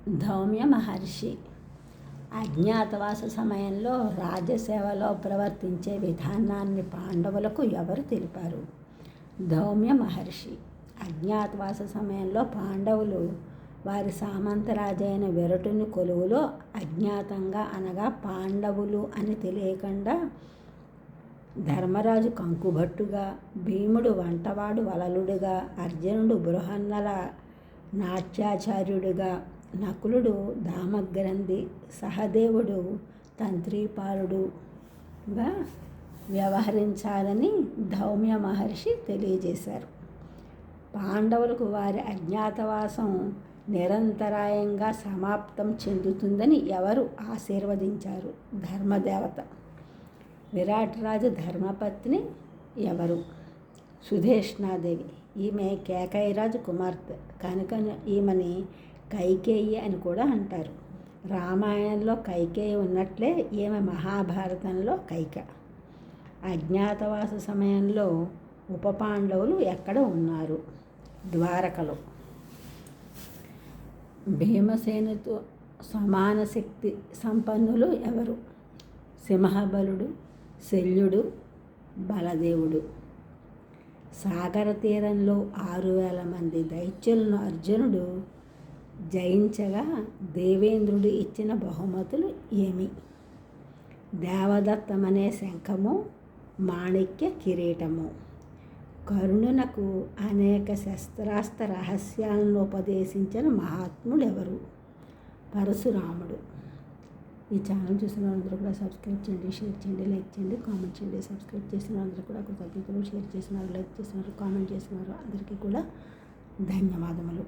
ధౌమ్య మహర్షి అజ్ఞాతవాస సమయంలో రాజసేవలో ప్రవర్తించే విధానాన్ని పాండవులకు ఎవరు తెలిపారు? ధౌమ్య మహర్షి అజ్ఞాతవాస సమయంలో పాండవులు వారి సామంతరాజైన విరటుని కొలువులో అజ్ఞాతంగా అనగా పాండవులు అని తెలియకుండా ధర్మరాజు కంకుభట్టుగా, భీముడు వంటవాడు వలలుడుగా, అర్జునుడు బృహన్నల నాట్యాచార్యుడిగా, నకులుడు దామగ్రంథి, సహదేవుడు తంత్రీపాలుడుగా వ్యవహరించాలని ధౌమ్య మహర్షి తెలియజేశారు. పాండవులకు వారి అజ్ఞాతవాసం నిరంతరాయంగా సమాప్తం చెందుతుందని ఎవరు ఆశీర్వదించారు? ధర్మదేవత. విరాటరాజు ధర్మపత్ని ఎవరు? సుధేష్ణాదేవి. ఈమె కేకయరాజు కుమార్తె కనుక ఈమెని కైకేయి అని కూడా అంటారు. రామాయణంలో కైకేయి ఉన్నట్లే ఈమె మహాభారతంలో కైక. అజ్ఞాతవాస సమయంలో ఉప పాండవులు ఎక్కడ ఉన్నారు? ద్వారకలో. భీమసేనుతో సమాన శక్తి సంపన్నులు ఎవరు? సింహబలుడు, శల్యుడు, బలదేవుడు. సాగర తీరంలో 6,000 మంది దైత్యులను అర్జునుడు జయించగా దేవేంద్రుడు ఇచ్చిన బహుమతులు ఏమి? దేవదత్తమనే శంఖము, మాణిక్య కిరీటము. కర్ణునకు అనేక శస్త్రాస్త్ర రహస్యాలను ఉపదేశించిన మహాత్ముడు ఎవరు? పరశురాముడు. ఈ ఛానల్ చూసిన అందరూ కూడా సబ్స్క్రైబ్ చేయండి, షేర్ చేయండి, లైక్ చేయండి, కామెంట్ చేయండి. సబ్స్క్రైబ్ చేసిన అందరూ కూడా కృతజ్ఞతలు. షేర్ చేసినారు, లైక్ చేసినారు, కామెంట్ చేసినారు అందరికీ కూడా ధన్యవాదములు.